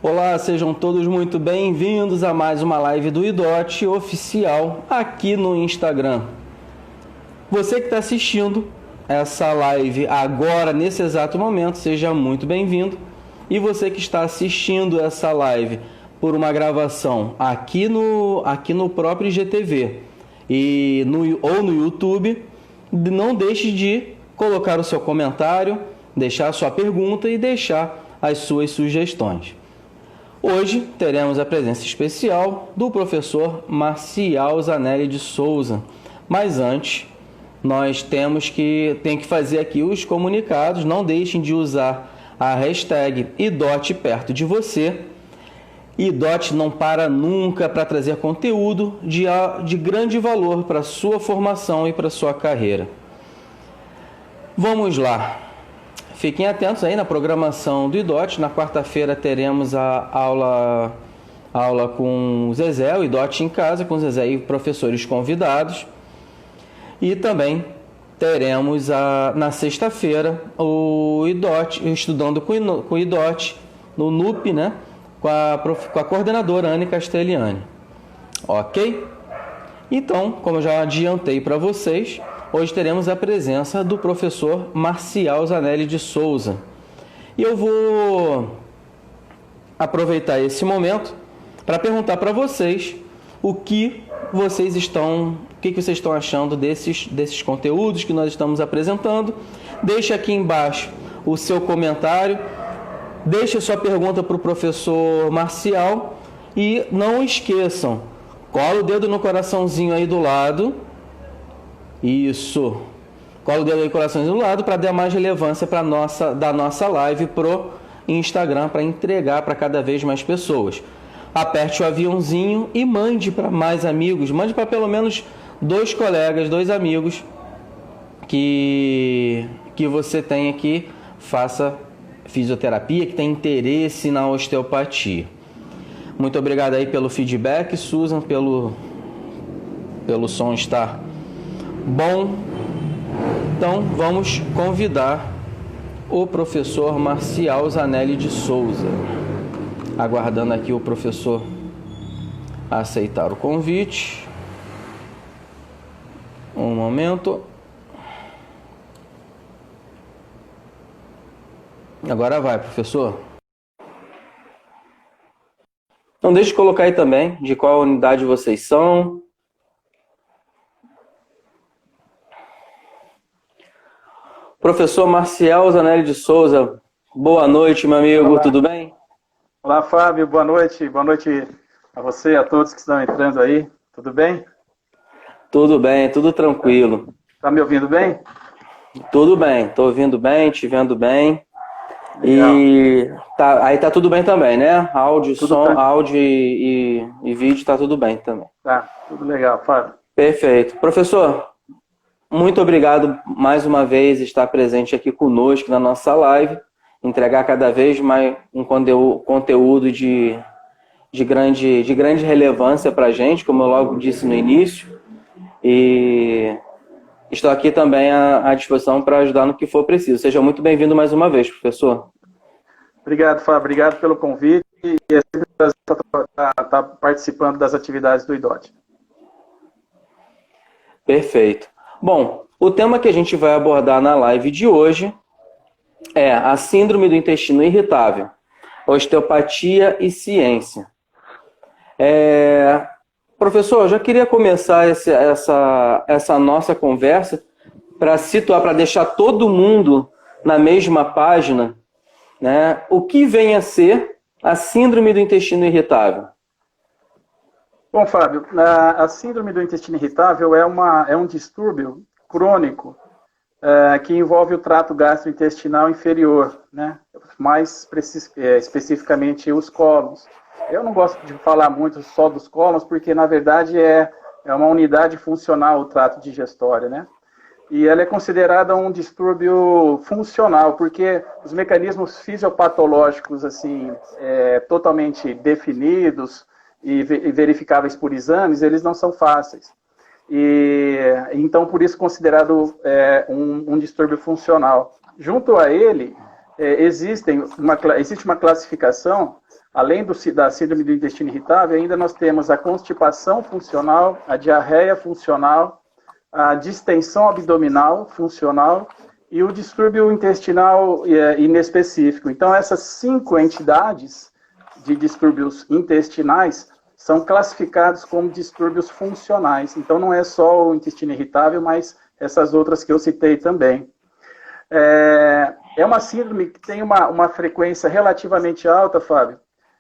Olá, sejam todos muito bem-vindos a mais uma live do IDOT oficial aqui no Instagram. Você que está assistindo essa live agora, nesse exato momento, seja muito bem-vindo. E você que está assistindo essa live por uma gravação aqui no próprio IGTV ou no YouTube, não deixe de colocar o seu comentário, deixar a sua pergunta e deixar as suas sugestões. Hoje teremos a presença especial do professor Marcial Zanelli de Souza. Mas antes, nós temos que fazer aqui os comunicados. Não deixem de usar a hashtag IDOT perto de você. IDOT não para nunca para trazer conteúdo de grande valor para a sua formação e para a sua carreira. Vamos lá. Fiquem atentos aí na programação do IDOT. Na quarta-feira teremos a aula com o Zezé, o IDOT em casa, com o Zezé e professores convidados. E também teremos na sexta-feira o IDOT, estudando com o IDOT no NUP, né? Com a coordenadora Anne Castelliani. Ok? Então, como eu já adiantei para vocês, hoje teremos a presença do professor Marcial Zanelli de Souza. E eu vou aproveitar esse momento para perguntar para vocês o que vocês estão achando desses conteúdos que nós estamos apresentando. Deixe aqui embaixo o seu comentário, deixe a sua pergunta para o professor Marcial e não esqueçam, cola o dedo no coraçãozinho aí do lado. Isso. Cola o dedo aí, coraçãozinho do lado, para dar mais relevância da nossa live pro Instagram, para entregar para cada vez mais pessoas. Aperte o aviãozinho e mande para mais amigos. Mande para pelo menos 2 colegas, 2 amigos que você tenha que faça fisioterapia, que tem interesse na osteopatia. Muito obrigado aí pelo feedback, Susan, pelo som estar bom. Então vamos convidar o professor Marcial Zanelli de Souza. Aguardando aqui o professor aceitar o convite. Um momento. Agora vai, professor. Não deixe de colocar aí também de qual unidade vocês são. Professor Marcial Zanelli de Souza, boa noite, meu amigo, olá. Tudo bem? Olá, Fábio, boa noite a você e a todos que estão entrando aí, tudo bem? Tudo bem, tudo tranquilo. Tá me ouvindo bem? Tudo bem, tô ouvindo bem, te vendo bem. Legal. E aí tá tudo bem também, né? Áudio, tudo som, bem. Áudio e vídeo tá tudo bem também. Tá, tudo legal, Fábio. Perfeito. Professor, muito obrigado mais uma vez estar presente aqui conosco na nossa live, entregar cada vez mais um conteúdo de grande relevância para a gente, como eu logo disse no início, e estou aqui também à disposição para ajudar no que for preciso. Seja muito bem-vindo mais uma vez, professor. Obrigado, Fábio, obrigado pelo convite e é sempre um prazer estar participando das atividades do IDOT. Perfeito. Bom, o tema que a gente vai abordar na live de hoje é a síndrome do intestino irritável, osteopatia e ciência. Professor, eu já queria começar essa nossa conversa para situar, para deixar todo mundo na mesma página, né? O que vem a ser a síndrome do intestino irritável? Bom, Fábio, a síndrome do intestino irritável é um distúrbio crônico que envolve o trato gastrointestinal inferior, né? Mais especificamente os cólons. Eu não gosto de falar muito só dos cólons, porque na verdade é uma unidade funcional o trato digestório, né? E ela é considerada um distúrbio funcional, porque os mecanismos fisiopatológicos assim, totalmente definidos e verificáveis por exames, eles não são fáceis. E então, por isso, considerado um distúrbio funcional. Junto a ele, existe uma classificação além da síndrome do intestino irritável, ainda nós temos a constipação funcional, a diarreia funcional, a distensão abdominal funcional e o distúrbio intestinal inespecífico. Então, essas 5 entidades de distúrbios intestinais são classificados como distúrbios funcionais. Então, não é só o intestino irritável, mas essas outras que eu citei também. É uma síndrome que tem uma frequência relativamente alta, Fábio.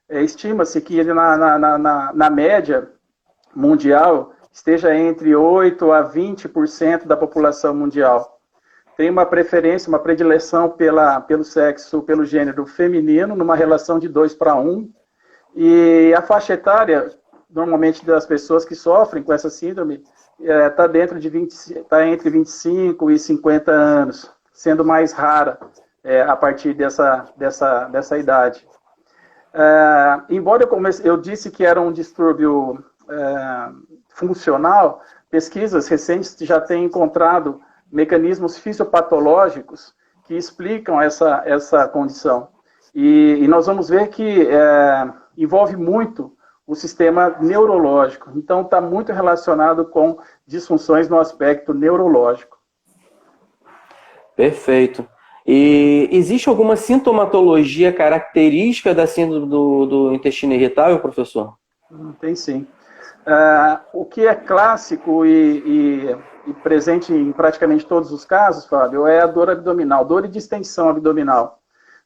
Estima-se que ele, na média mundial, esteja entre 8% a 20% da população mundial. Tem uma preferência, uma predileção pelo sexo, pelo gênero feminino, numa relação de 2:1. E a faixa etária, normalmente, das pessoas que sofrem com essa síndrome, está entre 25 e 50 anos, sendo mais rara a partir dessa idade. Embora eu disse que era um distúrbio funcional, pesquisas recentes já têm encontrado mecanismos fisiopatológicos que explicam essa condição. E nós vamos ver que envolve muito o sistema neurológico. Então, está muito relacionado com disfunções no aspecto neurológico. Perfeito. E existe alguma sintomatologia característica da síndrome do intestino irritável, professor? Tem sim. O que é clássico e presente em praticamente todos os casos, Fábio, é a dor abdominal, dor e distensão abdominal.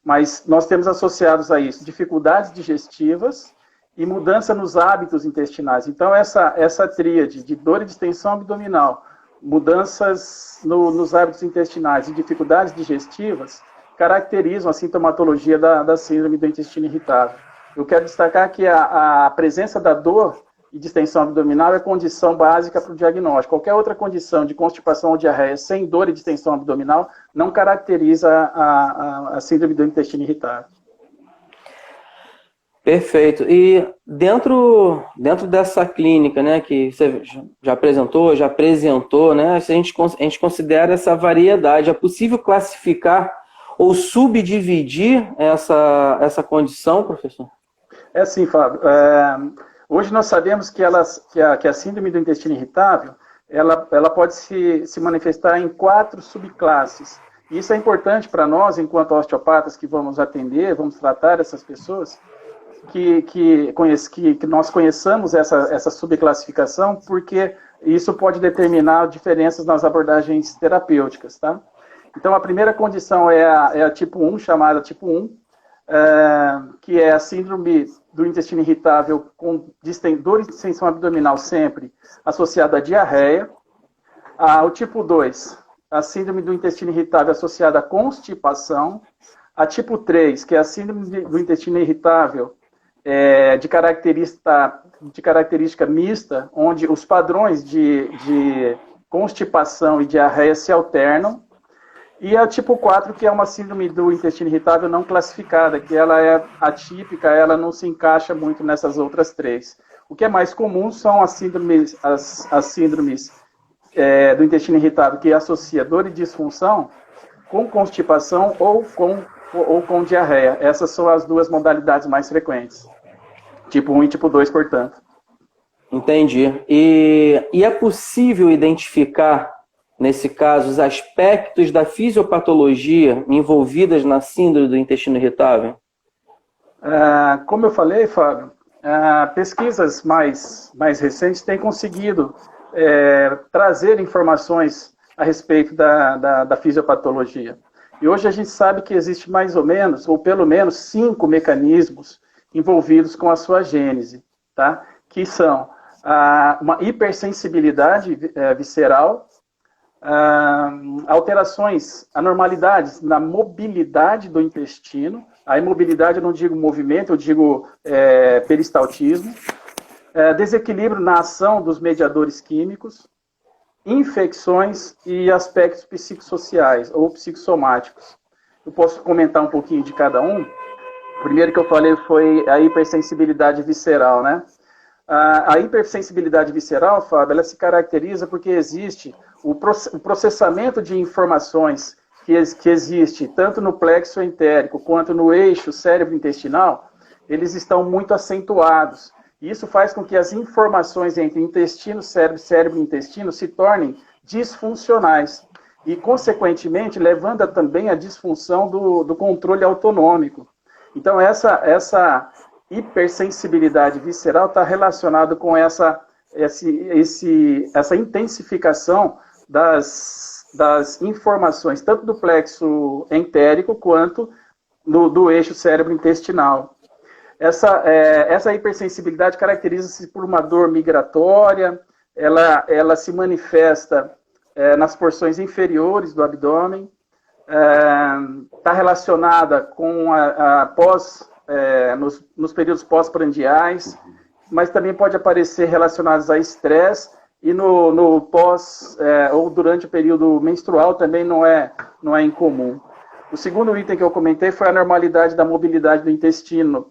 Mas nós temos associados a isso dificuldades digestivas e mudança nos hábitos intestinais. Então, essa tríade de dor e distensão abdominal, mudanças nos hábitos intestinais e dificuldades digestivas caracterizam a sintomatologia da síndrome do intestino irritável. Eu quero destacar que a presença da dor e distensão abdominal é condição básica para o diagnóstico. Qualquer outra condição de constipação ou diarreia sem dor e distensão abdominal não caracteriza a síndrome do intestino irritável. Perfeito. E dentro dessa clínica, né, que você já apresentou, né, a gente considera essa variedade. É possível classificar ou subdividir essa condição, professor? É sim, Fábio. Hoje nós sabemos que a síndrome do intestino irritável, ela pode se manifestar em 4 subclasses. E isso é importante para nós, enquanto osteopatas que vamos atender, vamos tratar essas pessoas, que nós conheçamos essa subclassificação, porque isso pode determinar diferenças nas abordagens terapêuticas, tá? Então, a primeira condição é a tipo 1, chamada tipo 1, que é a síndrome do intestino irritável com dor e distensão abdominal sempre associada à diarreia. O tipo 2, a síndrome do intestino irritável associada à constipação. A tipo 3, que é a síndrome do intestino irritável de característica mista, onde os padrões de constipação e diarreia se alternam. E a tipo 4, que é uma síndrome do intestino irritável não classificada, que ela é atípica, ela não se encaixa muito nessas outras 3. O que é mais comum são as síndromes do intestino irritável que associa dor e disfunção com constipação ou com diarreia. Essas são as 2 modalidades mais frequentes. Tipo 1 e tipo 2, portanto. Entendi. E é possível identificar, nesse caso, os aspectos da fisiopatologia envolvidas na síndrome do intestino irritável? Como eu falei, Fábio, pesquisas mais recentes têm conseguido trazer informações a respeito da fisiopatologia. E hoje a gente sabe que existe mais ou menos, ou pelo menos 5 mecanismos envolvidos com a sua gênese, tá? Que são uma hipersensibilidade visceral, alterações, anormalidades na mobilidade do intestino. A imobilidade eu não digo movimento, eu digo peristaltismo. Desequilíbrio na ação dos mediadores químicos, infecções e aspectos psicossociais ou psicossomáticos. Eu posso comentar um pouquinho de cada um. O primeiro que eu falei foi a hipersensibilidade visceral, né? A hipersensibilidade visceral, Fábio, ela se caracteriza porque existe o processamento de informações que existe tanto no plexo entérico quanto no eixo cérebro-intestinal, eles estão muito acentuados. E isso faz com que as informações entre intestino, cérebro, cérebro e intestino se tornem disfuncionais. E, consequentemente, levando também à disfunção do controle autonômico. Então, essa hipersensibilidade visceral está relacionada com essa intensificação das informações, tanto do plexo entérico quanto do eixo cérebro-intestinal. Essa hipersensibilidade caracteriza-se por uma dor migratória, ela se manifesta nas porções inferiores do abdômen, está relacionada com nos períodos pós-prandiais, mas também pode aparecer relacionados a estresse e no pós ou durante o período menstrual também não é incomum. O segundo item que eu comentei foi a normalidade da mobilidade do intestino.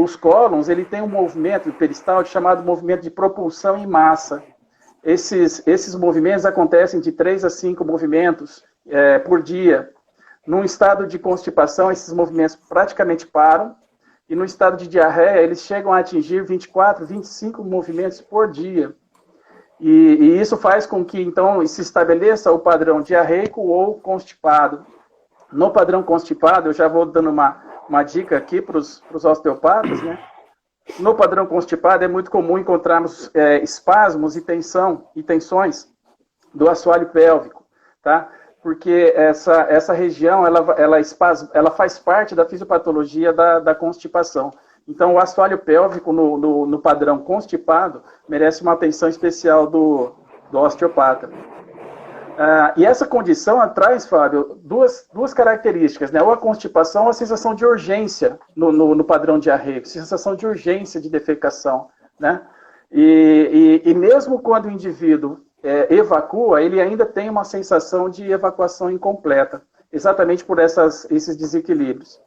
Os cólons, ele tem um movimento peristáltico chamado movimento de propulsão em massa. Esses movimentos acontecem de 3 a 5 movimentos por dia. Num estado de constipação, esses movimentos praticamente param, e no estado de diarreia, eles chegam a atingir 24, 25 movimentos por dia. E isso faz com que, então, se estabeleça o padrão diarreico ou constipado. No padrão constipado, eu já vou dando uma dica aqui para os osteopatas, né? No padrão constipado, é muito comum encontrarmos espasmos e tensões do assoalho pélvico, tá? Porque essa região, ela faz parte da fisiopatologia da constipação. Então, o assoalho pélvico no padrão constipado merece uma atenção especial do osteopata. E essa condição traz, Fábio, duas características, né? Ou a constipação ou a sensação de urgência no padrão diarreico, sensação de urgência de defecação, né? E mesmo quando o indivíduo evacua, ele ainda tem uma sensação de evacuação incompleta, exatamente por esses desequilíbrios.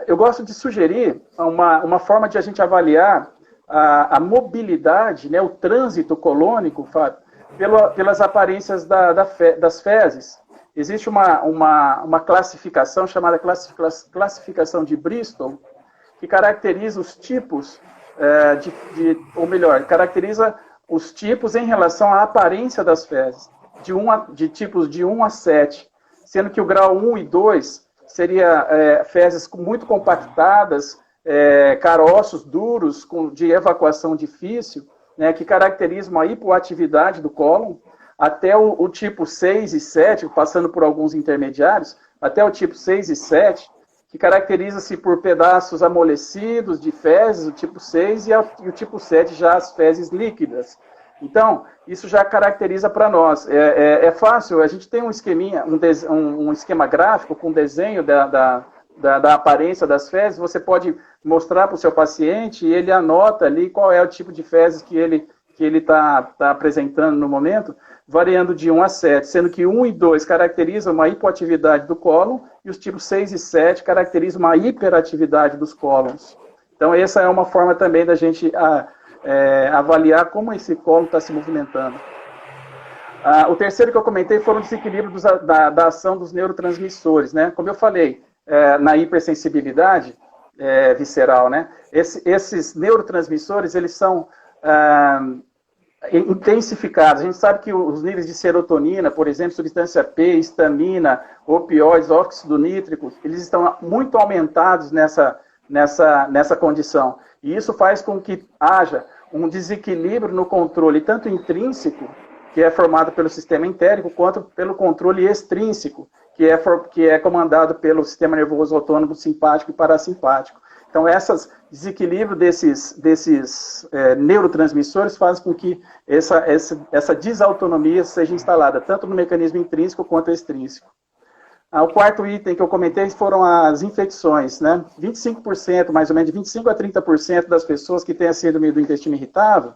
Eu gosto de sugerir uma forma de a gente avaliar a mobilidade, né, o trânsito colônico, Fábio, pelas aparências das fezes. Existe uma classificação chamada classificação de Bristol, que caracteriza os tipos, caracteriza os tipos em relação à aparência das fezes, de tipos de 1 a 7, sendo que o grau 1 e 2 seria fezes muito compactadas, caroços duros, de evacuação difícil, né, que caracterizam a hipoatividade do cólon, até o tipo 6 e 7, passando por alguns intermediários, até o tipo 6 e 7, que caracteriza-se por pedaços amolecidos de fezes, o tipo 6, e o tipo 7 já as fezes líquidas. Então, isso já caracteriza para nós. É fácil, a gente tem um esqueminha, um esquema gráfico com desenho da aparência das fezes, você pode mostrar para o seu paciente e ele anota ali qual é o tipo de fezes que ele está apresentando no momento, variando de 1 a 7, sendo que 1 e 2 caracterizam uma hipoatividade do cólon e os tipos 6 e 7 caracterizam uma hiperatividade dos cólons. Então, essa é uma forma também da gente avaliar como esse cólon está se movimentando. O terceiro que eu comentei foram os desequilíbrios da ação dos neurotransmissores, né? Como eu falei, na hipersensibilidade visceral, né? Esses neurotransmissores, eles são intensificados. A gente sabe que os níveis de serotonina, por exemplo, substância P, histamina, opioides, óxido nítrico, eles estão muito aumentados nessa condição. E isso faz com que haja um desequilíbrio no controle, tanto intrínseco, que é formado pelo sistema entérico, quanto pelo controle extrínseco, que é comandado pelo sistema nervoso autônomo simpático e parasimpático. Então, esses desequilíbrios desses neurotransmissores fazem com que essa desautonomia seja instalada, tanto no mecanismo intrínseco quanto extrínseco. O quarto item que eu comentei foram as infecções, né? 25%, mais ou menos, de 25% a 30% das pessoas que têm a síndrome do intestino irritável,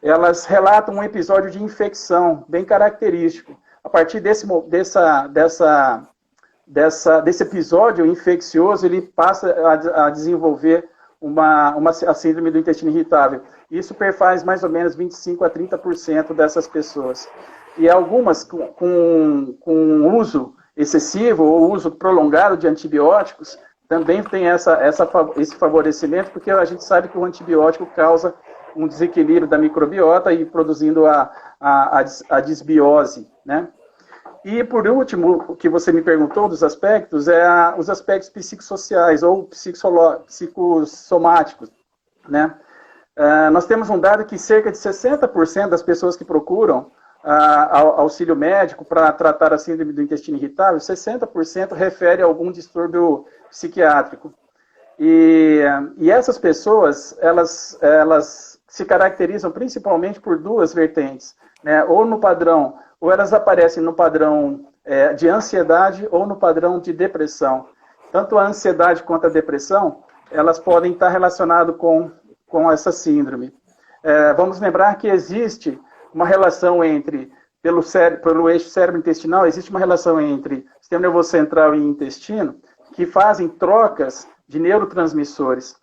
elas relatam um episódio de infecção bem característico. A partir desse episódio infeccioso, ele passa a desenvolver a síndrome do intestino irritável. Isso perfaz mais ou menos 25% a 30% dessas pessoas. E algumas com uso excessivo ou uso prolongado de antibióticos também tem esse favorecimento, porque a gente sabe que o antibiótico causa um desequilíbrio da microbiota e produzindo a disbiose, né? E, por último, o que você me perguntou dos aspectos, os aspectos psicossociais ou psicossomáticos, né? Nós temos um dado que cerca de 60% das pessoas que procuram auxílio médico para tratar a síndrome do intestino irritável, 60% refere a algum distúrbio psiquiátrico. E essas pessoas, elas se caracterizam principalmente por duas vertentes, né? Ou elas aparecem no padrão de ansiedade ou no padrão de depressão. Tanto a ansiedade quanto a depressão, elas podem estar relacionadas com essa síndrome. Vamos lembrar que existe uma relação pelo eixo cérebro-intestinal, existe uma relação entre sistema nervoso central e intestino, que fazem trocas de neurotransmissores,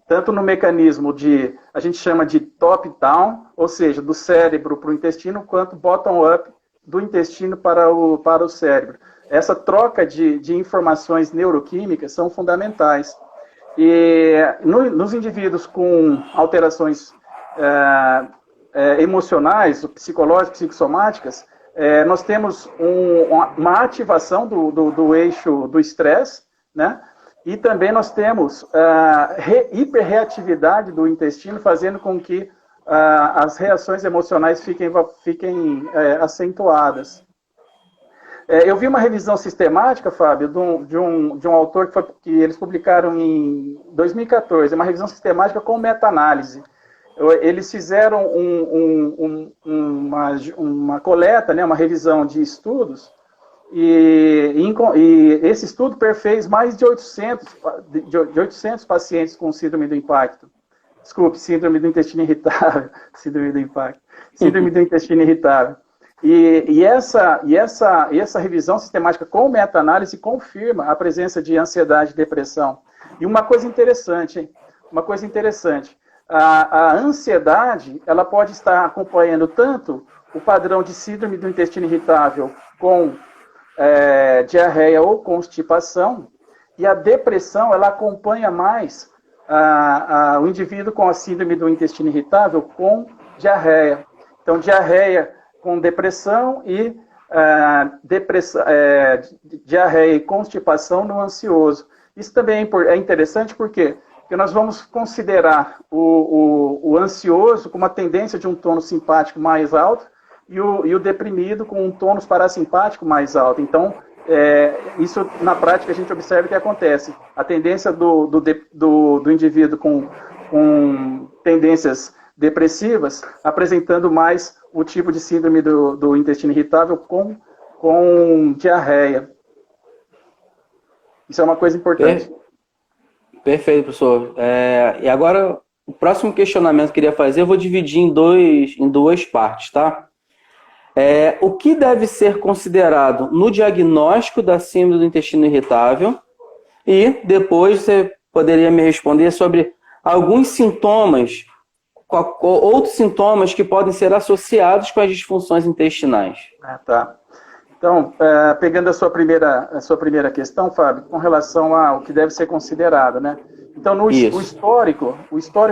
tanto no mecanismo a gente chama de top-down, ou seja, do cérebro para o intestino, quanto bottom-up, do intestino para o cérebro. Essa troca de informações neuroquímicas são fundamentais. E nos indivíduos com alterações emocionais, psicológicas, psicossomáticas, nós temos uma ativação do eixo do estresse, né? E também nós temos hiperreatividade do intestino, fazendo com que as reações emocionais fiquem acentuadas. Eu vi uma revisão sistemática, Fábio, de um autor que eles publicaram em 2014, uma revisão sistemática com meta-análise. Eles fizeram uma coleta, né, uma revisão de estudos, e esse estudo perfez mais de 800 pacientes com síndrome do impacto. Desculpe, síndrome do intestino irritável, síndrome do impacto, síndrome do intestino irritável. E essa revisão sistemática com meta-análise confirma a presença de ansiedade e depressão. E uma coisa interessante, hein? Uma coisa interessante. A ansiedade, ela pode estar acompanhando tanto o padrão de síndrome do intestino irritável com diarreia ou constipação, e a depressão, ela acompanha mais o indivíduo com a síndrome do intestino irritável com diarreia. Então, diarreia com depressão e diarreia e constipação no ansioso. Isso também é interessante porque nós vamos considerar o ansioso com uma tendência de um tônus simpático mais alto e o deprimido com um tônus parasimpático mais alto. Então, isso na prática a gente observa que acontece. A tendência do indivíduo com tendências depressivas apresentando mais o tipo de síndrome do intestino irritável com diarreia. Isso é uma coisa importante. Perfeito, professor. E agora, o próximo questionamento que eu queria fazer, eu vou dividir em duas partes, tá? O que deve ser considerado no diagnóstico da síndrome do intestino irritável? E depois você poderia me responder sobre alguns sintomas, outros sintomas que podem ser associados com as disfunções intestinais. Tá. Então, pegando a sua primeira questão, Fábio, com relação ao que deve ser considerado, né? Então, o histórico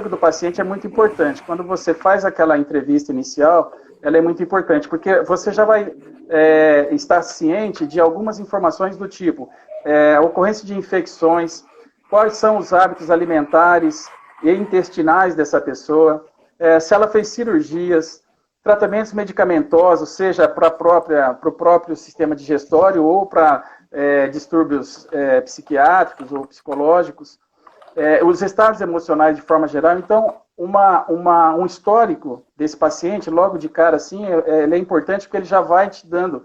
do paciente é muito importante. Quando você faz aquela entrevista inicial, ela é muito importante, porque você já vai estar ciente de algumas informações do tipo a ocorrência de infecções, quais são os hábitos alimentares e intestinais dessa pessoa, se ela fez cirurgias, tratamentos medicamentosos, seja para o próprio sistema digestório ou para distúrbios psiquiátricos ou psicológicos, os estados emocionais de forma geral. Então, um histórico desse paciente, logo de cara, assim, ele é importante porque ele já vai te dando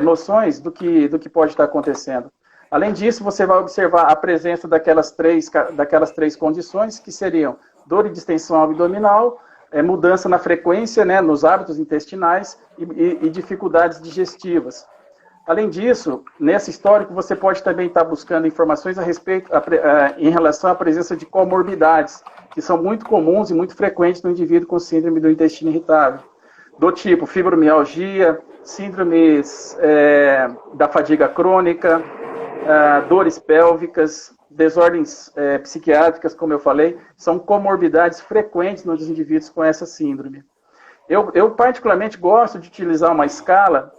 noções do que pode estar acontecendo. Além disso, você vai observar a presença daquelas três condições, que seriam dor e distensão abdominal, mudança na frequência, né, nos hábitos intestinais e dificuldades digestivas. Além disso, nesse histórico, você pode também estar buscando informações em relação à presença de comorbidades, que são muito comuns e muito frequentes no indivíduo com síndrome do intestino irritável, do tipo fibromialgia, síndromes da fadiga crônica, dores pélvicas, desordens psiquiátricas, como eu falei, são comorbidades frequentes nos indivíduos com essa síndrome. Eu particularmente gosto de utilizar uma escala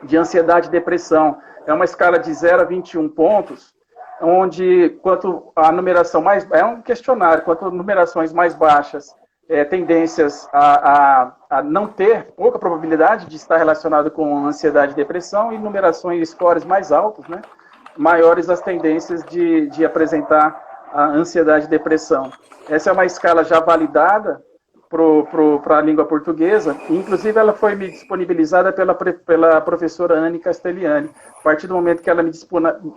de ansiedade e depressão. É uma escala de 0 a 21 pontos, onde quanto a numeração mais... É um questionário, quanto numerações mais baixas, tendências a não ter, pouca probabilidade de estar relacionado com ansiedade e depressão, e numerações, scores mais altos, né? Maiores as tendências de apresentar a ansiedade e depressão. Essa é uma escala já validada para a língua portuguesa, inclusive ela foi me disponibilizada pela professora Anne Castellani. A partir do momento que ela me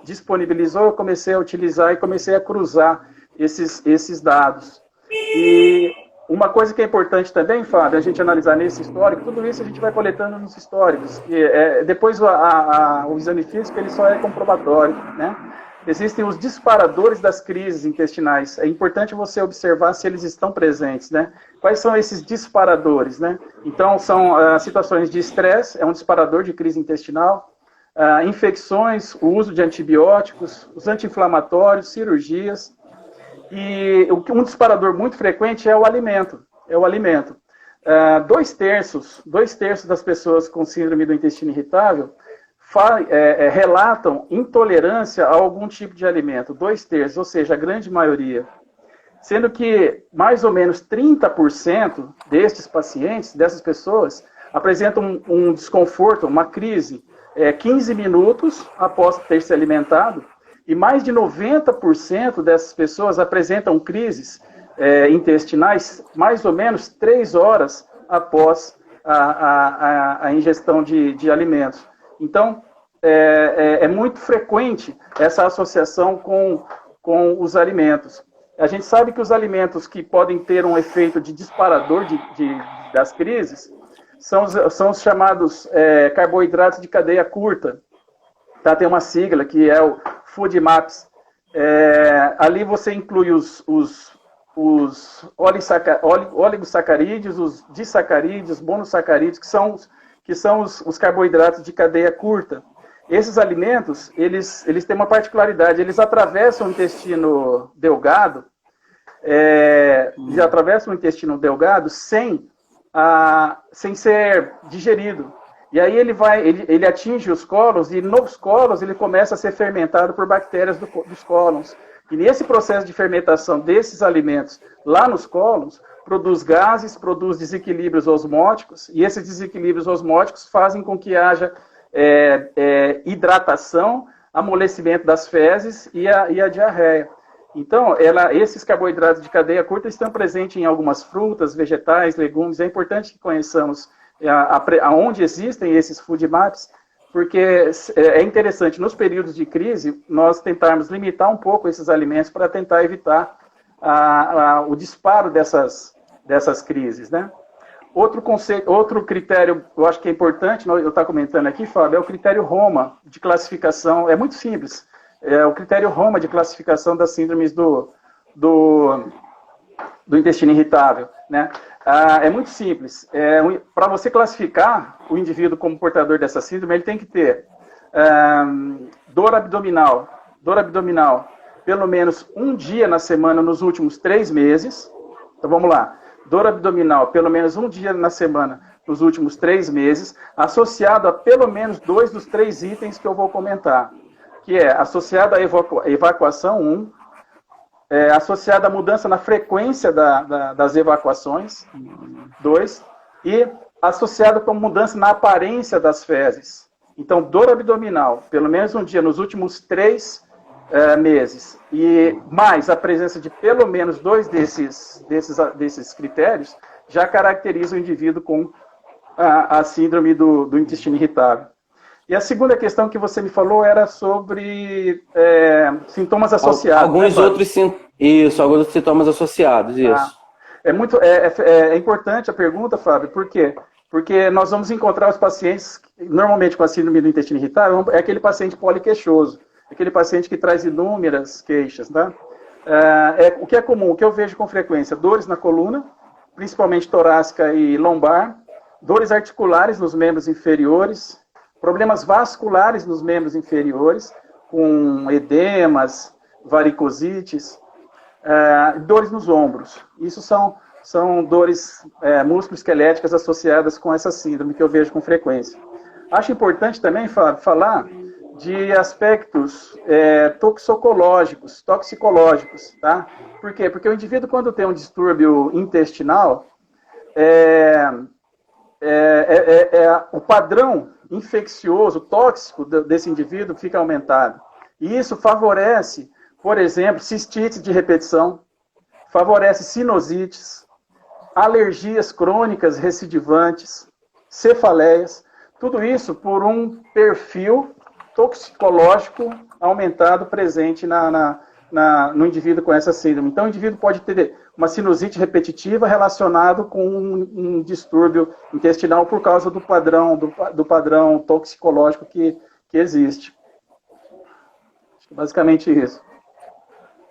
disponibilizou, eu comecei a utilizar e comecei a cruzar esses dados. E uma coisa que é importante também, Fábio, a gente analisar nesse histórico, tudo isso a gente vai coletando nos históricos. Depois o exame físico ele só é comprobatório, né? Existem os disparadores das crises intestinais. É importante você observar se eles estão presentes, né? Quais são esses disparadores, né? Então, são situações de estresse, é um disparador de crise intestinal, infecções, o uso de antibióticos, os anti-inflamatórios, cirurgias. E um disparador muito frequente é o alimento. Dois terços das pessoas com síndrome do intestino irritável relatam intolerância a algum tipo de alimento, 2/3, ou seja, a grande maioria. Sendo que mais ou menos 30% destes pacientes, dessas pessoas, apresentam um desconforto, uma crise, 15 minutos após ter se alimentado, e mais de 90% dessas pessoas apresentam crises intestinais mais ou menos 3 horas após a ingestão de alimentos. Então, é muito frequente essa associação com os alimentos. A gente sabe que os alimentos que podem ter um efeito de disparador das crises são os chamados carboidratos de cadeia curta. Tá? Tem uma sigla que é o FODMAPs. Ali você inclui os oligosacarídeos, os disacarídeos, monossacarídeos, que são os carboidratos de cadeia curta. Esses alimentos, eles têm uma particularidade, eles atravessam o intestino delgado, sem ser digerido. E aí ele atinge os cólons, e nos cólons ele começa a ser fermentado por bactérias dos cólons. E nesse processo de fermentação desses alimentos lá nos cólons, produz gases, produz desequilíbrios osmóticos, e esses desequilíbrios osmóticos fazem com que haja hidratação, amolecimento das fezes e a diarreia. Então, esses carboidratos de cadeia curta estão presentes em algumas frutas, vegetais, legumes. É importante que conheçamos aonde existem esses FODMAPs, porque é interessante, nos períodos de crise, nós tentarmos limitar um pouco esses alimentos para tentar evitar o disparo dessas crises, né? Outro critério, eu acho que é importante, eu estou comentando aqui, Fábio, é o critério Roma de classificação. É muito simples. É o critério Roma de classificação das síndromes do intestino irritável, né? É muito simples. Para você classificar o indivíduo como portador dessa síndrome, ele tem que ter dor abdominal, pelo menos um dia na semana nos últimos 3 meses. Então vamos lá. Dor abdominal, pelo menos um dia na semana nos últimos 3 meses, associado a pelo menos 2 dos 3 itens que eu vou comentar, que é associado à evacuação, associado à mudança na frequência das evacuações, 2, e associado com mudança na aparência das fezes. Então, dor abdominal, pelo menos um dia nos últimos 3 meses, e mais a presença de pelo menos 2 desses critérios, já caracteriza o indivíduo com a síndrome do intestino irritável. E a segunda questão que você me falou era sobre sintomas associados. Alguns outros sintomas associados, isso. É importante a pergunta, Fábio, por quê? Porque nós vamos encontrar os pacientes, normalmente com a síndrome do intestino irritável, é aquele paciente poliqueixoso, aquele paciente que traz inúmeras queixas, tá? O que é comum, o que eu vejo com frequência, dores na coluna, principalmente torácica e lombar, dores articulares nos membros problemas vasculares nos membros inferiores, com edemas, varicosites, dores nos ombros. Isso são dores músculo-esqueléticas associadas com essa síndrome que eu vejo com frequência. Acho importante também, Fábio, falar de aspectos toxicológicos, tá? Por quê? Porque o indivíduo, quando tem um distúrbio intestinal, o padrão infeccioso, tóxico desse indivíduo fica aumentado. E isso favorece, por exemplo, cistite de repetição, favorece sinusites, alergias crônicas recidivantes, cefaleias, tudo isso por um perfil toxicológico aumentado presente no indivíduo com essa síndrome. Então, o indivíduo pode ter uma sinusite repetitiva relacionado com um distúrbio intestinal por causa do padrão toxicológico que existe. Basicamente isso.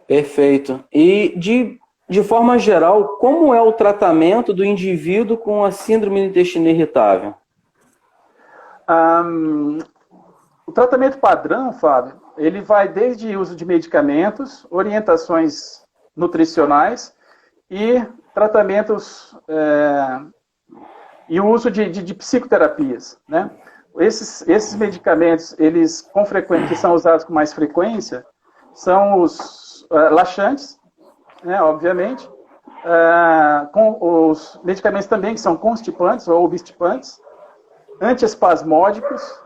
Perfeito. E, de forma geral, como é o tratamento do indivíduo com a síndrome do intestino irritável? O tratamento padrão, Fábio, ele vai desde uso de medicamentos, orientações nutricionais e tratamentos e o uso de psicoterapias, né? Esses medicamentos, que são usados com mais frequência, são os laxantes, né, obviamente, com os medicamentos também que são constipantes ou obstipantes, antiespasmódicos,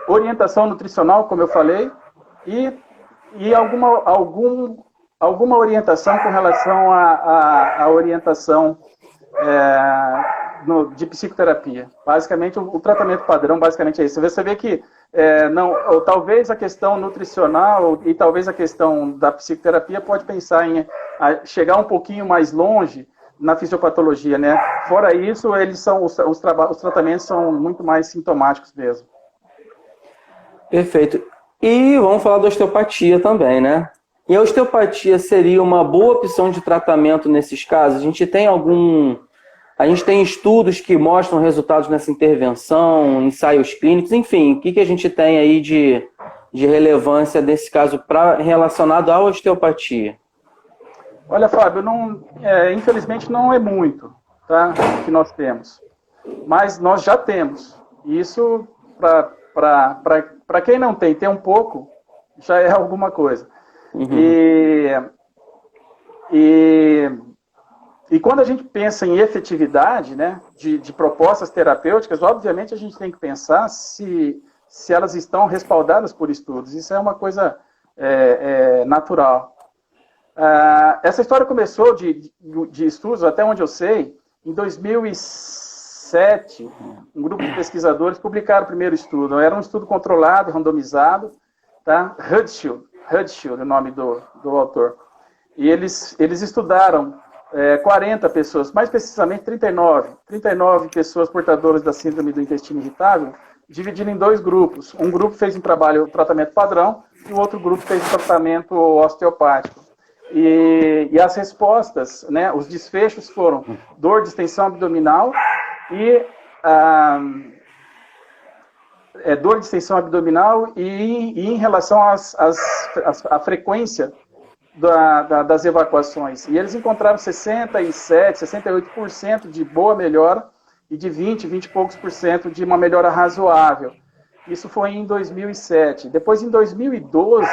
orientação nutricional, como eu falei, e alguma orientação com relação à orientação de psicoterapia. Basicamente, o tratamento padrão basicamente é isso. Você vê que talvez a questão nutricional e talvez a questão da psicoterapia pode pensar em chegar um pouquinho mais longe na fisiopatologia, né? Fora isso, os tratamentos são muito mais sintomáticos mesmo. Perfeito. E vamos falar da osteopatia também, né? E a osteopatia seria uma boa opção de tratamento nesses casos? A gente tem estudos que mostram resultados nessa intervenção, ensaios clínicos, enfim, o que a gente tem aí de relevância desse caso relacionado à osteopatia? Olha, Fábio, infelizmente não é muito, tá, que nós temos. Mas nós já temos. Isso, para quem não tem um pouco, já é alguma coisa. Uhum. E quando a gente pensa em efetividade, né, de propostas terapêuticas, obviamente a gente tem que pensar se elas estão respaldadas por estudos. Isso é uma coisa natural. Essa história começou de estudos, até onde eu sei, em 2007, um grupo de pesquisadores publicaram o primeiro estudo. Era um estudo controlado, randomizado, tá? Hudshell, o nome do autor. E eles estudaram 40 pessoas, mais precisamente 39 pessoas portadoras da síndrome do intestino irritável, dividindo em dois grupos. Um grupo fez um tratamento padrão e o outro grupo fez um tratamento osteopático. E as respostas, né, os desfechos foram dor, distensão abdominal e em relação à frequência das evacuações. E eles encontraram 67%, 68% de boa melhora e de 20 e poucos por cento de uma melhora razoável. Isso foi em 2007. Depois, em 2012,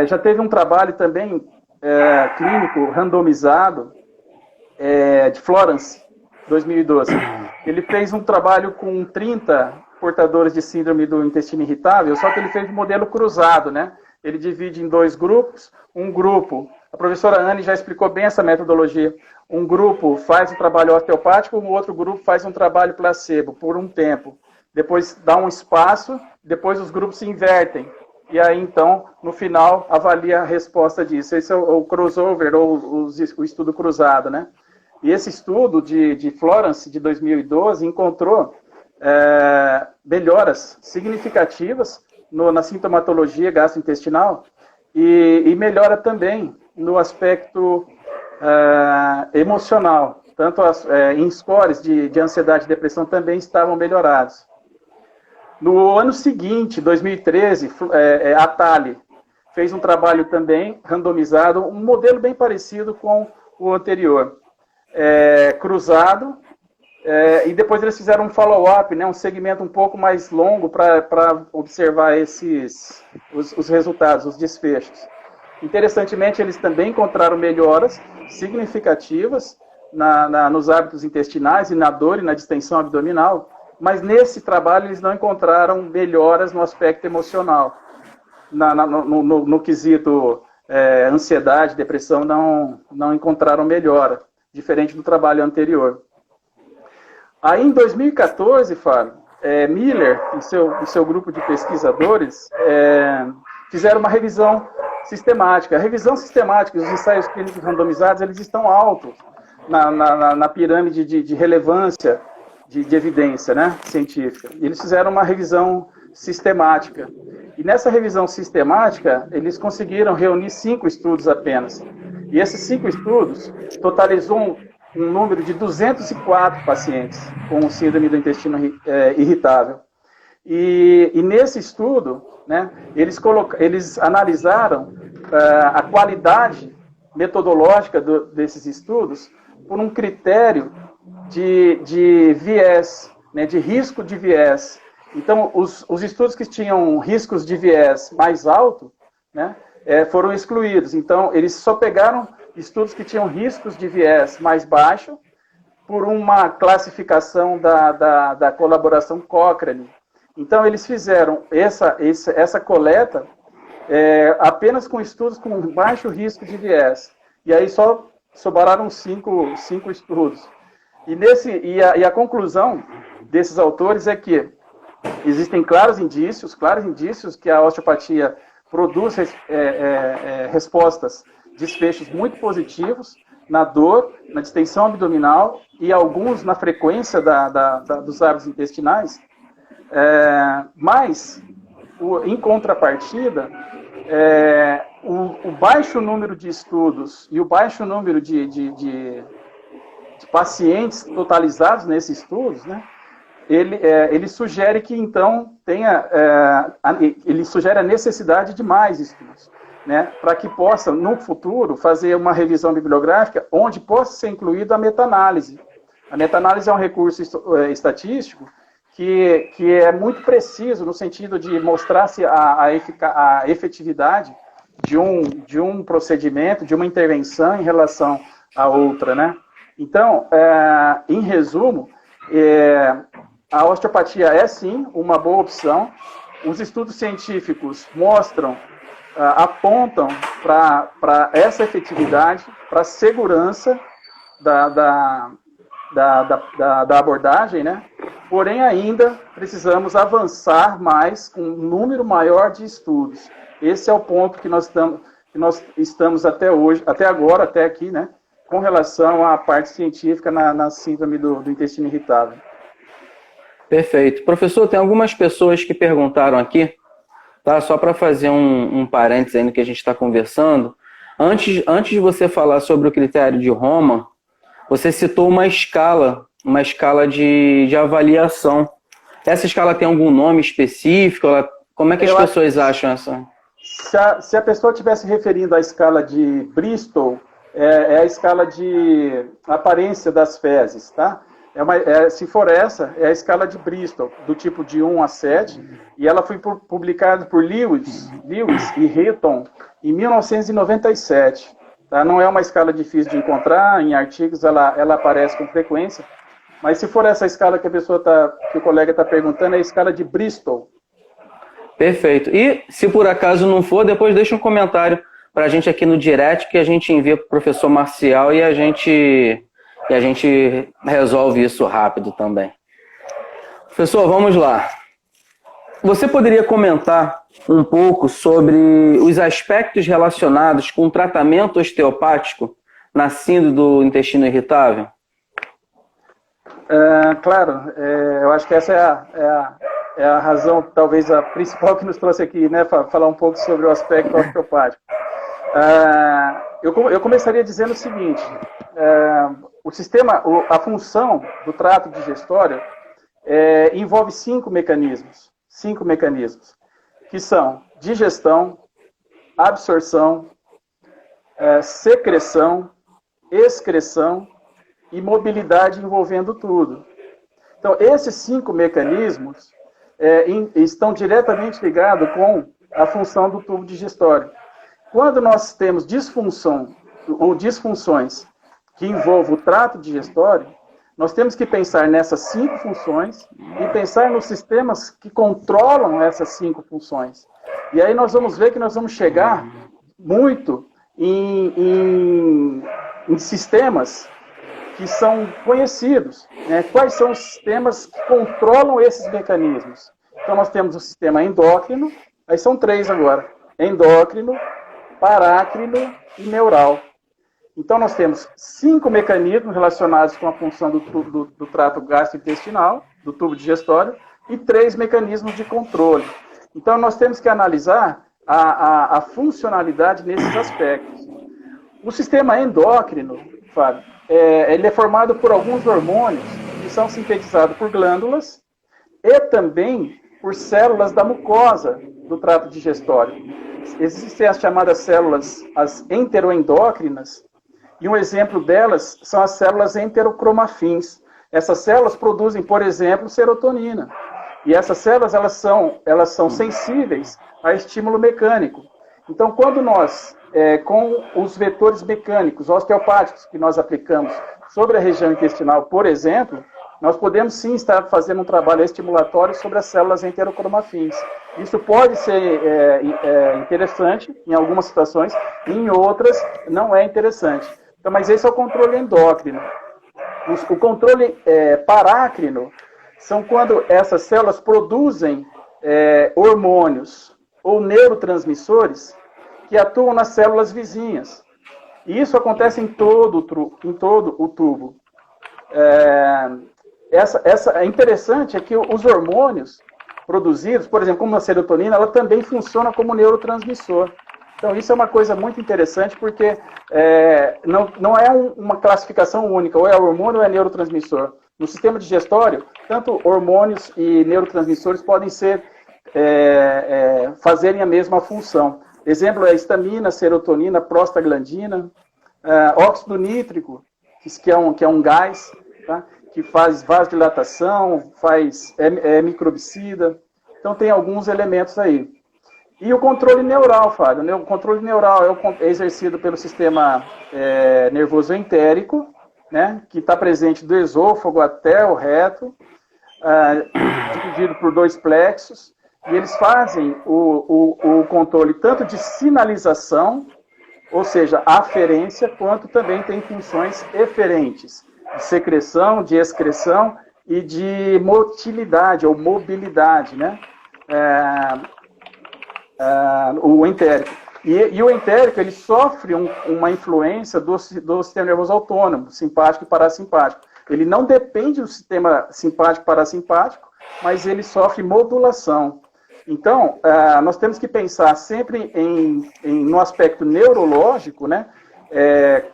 já teve um trabalho também clínico randomizado de Florence, 2012. Ele fez um trabalho com 30 portadores de síndrome do intestino irritável, só que ele fez um modelo cruzado, né? Ele divide em dois grupos. Um grupo, a professora Anne já explicou bem essa metodologia, um grupo faz um trabalho osteopático, o outro grupo faz um trabalho placebo por um tempo. Depois dá um espaço, depois os grupos se invertem. E aí, então, no final, avalia a resposta disso. Esse é o crossover, ou o estudo cruzado, né? E esse estudo de Florence, de 2012, encontrou melhoras significativas na sintomatologia gastrointestinal e melhora também no aspecto emocional. Tanto em scores de ansiedade e depressão também estavam melhorados. No ano seguinte, 2013, a Tali fez um trabalho também randomizado, um modelo bem parecido com o anterior, cruzado, e depois eles fizeram um follow-up, né, um segmento um pouco mais longo para observar os resultados, os desfechos. Interessantemente, eles também encontraram melhoras significativas nos hábitos intestinais e na dor e na distensão abdominal, mas nesse trabalho eles não encontraram melhoras no aspecto emocional. No quesito ansiedade, depressão, não encontraram melhora, diferente do trabalho anterior. Aí, em 2014, Fábio, Miller e seu grupo de pesquisadores fizeram uma revisão sistemática. A revisão sistemática dos ensaios clínicos randomizados, eles estão altos na pirâmide de relevância de evidência, né, científica. E eles fizeram uma revisão sistemática. E nessa revisão sistemática, eles conseguiram reunir 5 estudos apenas. E esses 5 estudos totalizou um número de 204 pacientes com síndrome do intestino irritável. E nesse estudo, né, eles analisaram a qualidade metodológica desses estudos por um critério de viés, né, de risco de viés. Então, os estudos que tinham riscos de viés mais alto, né, foram excluídos. Então, eles só pegaram estudos que tinham riscos de viés mais baixo por uma classificação da colaboração Cochrane. Então, eles fizeram essa coleta apenas com estudos com baixo risco de viés. E aí só sobraram 5 estudos. E a conclusão desses autores é que existem claros indícios que a osteopatia produz respostas, desfechos muito positivos na dor, na distensão abdominal e alguns na frequência dos hábitos intestinais. Mas, em contrapartida, o baixo número de estudos e o baixo número de pacientes totalizados nesses estudos, né, ele sugere que, então, ele sugere a necessidade de mais estudos, né, para que possa, no futuro, fazer uma revisão bibliográfica onde possa ser incluída a meta-análise. A meta-análise é um recurso estatístico que é muito preciso no sentido de mostrar se a efetividade de um procedimento, de uma intervenção em relação à outra, né? Então, em resumo, a osteopatia é sim uma boa opção. Os estudos científicos apontam para essa efetividade, para a segurança da abordagem, né? Porém, ainda precisamos avançar mais com um número maior de estudos. Esse é o ponto que nós estamos até agora, até aqui, né? Com relação à parte científica na síndrome do intestino irritável. Perfeito. Professor, tem algumas pessoas que perguntaram aqui, tá? Só para fazer um parênteses aí no que a gente está conversando. Antes de você falar sobre o critério de Roma, você citou uma escala de avaliação. Essa escala tem algum nome específico? Como é que as pessoas acham essa? Se a pessoa estivesse referindo à escala de Bristol, é a escala de aparência das fezes, tá? Se for essa, é a escala de Bristol, do tipo de 1 a 7, e ela foi publicada por Lewis e Hilton em 1997. Tá? Não é uma escala difícil de encontrar, em artigos ela aparece com frequência, mas se for essa escala que o colega está perguntando, é a escala de Bristol. Perfeito. E se por acaso não for, depois deixa um comentário para a gente aqui no direct, que a gente envia para o professor Marcial e a gente resolve isso rápido também. Professor, vamos lá. Você poderia comentar um pouco sobre os aspectos relacionados com o tratamento osteopático na síndrome do intestino irritável? Claro, eu acho que essa é a razão, talvez a principal que nos trouxe aqui, né, para falar um pouco sobre o aspecto osteopático. Eu começaria dizendo o seguinte: a função do trato digestório envolve 5 mecanismos. 5 mecanismos, que são digestão, absorção, secreção, excreção e mobilidade envolvendo tudo. Então, esses 5 mecanismos estão diretamente ligados com a função do tubo digestório. Quando nós temos disfunção ou disfunções que envolvem o trato digestório, nós temos que pensar nessas 5 funções e pensar nos sistemas que controlam essas 5 funções. E aí nós vamos ver que nós vamos chegar muito em sistemas que são conhecidos, né? Quais são os sistemas que controlam esses mecanismos? Então nós temos o sistema endócrino, aí são 3 agora, endócrino, parácrino e neural. Então nós temos 5 mecanismos relacionados com a função do trato gastrointestinal, do tubo digestório, e 3 mecanismos de controle. Então nós temos que analisar a funcionalidade nesses aspectos. O sistema endócrino, Fábio, ele é formado por alguns hormônios que são sintetizados por glândulas e também por células da mucosa do trato digestório. Existem as chamadas células, as enteroendócrinas, e um exemplo delas são as células enterocromafins. Essas células produzem, por exemplo, serotonina. E essas células elas são sensíveis a estímulo mecânico. Então, quando nós, com os vetores mecânicos osteopáticos que nós aplicamos sobre a região intestinal, por exemplo, nós podemos sim estar fazendo um trabalho estimulatório sobre as células enterocromafins. Isso pode ser interessante em algumas situações, e em outras não é interessante. Então, mas esse é o controle endócrino. O controle parácrino são quando essas células produzem hormônios ou neurotransmissores que atuam nas células vizinhas. E isso acontece em todo o tubo. É interessante é que os hormônios produzidos, por exemplo, como a serotonina, ela também funciona como neurotransmissor. Então, isso é uma coisa muito interessante, porque não é uma classificação única, ou é hormônio ou é neurotransmissor. No sistema digestório, tanto hormônios e neurotransmissores podem fazerem a mesma função. Exemplo é histamina, serotonina, prostaglandina, óxido nítrico, que é um gás, tá? Que faz vasodilatação, é microbicida. Então, tem alguns elementos aí. E o controle neural, Fábio. O controle neural é exercido pelo sistema nervoso entérico, né, que está presente do esôfago até o reto, dividido por 2 plexos, e eles fazem o controle tanto de sinalização, ou seja, aferência, quanto também tem funções eferentes, de secreção, de excreção e de motilidade ou mobilidade, né? O entérico. E o entérico, ele sofre uma influência do sistema nervoso autônomo, simpático e parasimpático. Ele não depende do sistema simpático e parasimpático, mas ele sofre modulação. Então, nós temos que pensar sempre no aspecto neurológico, né?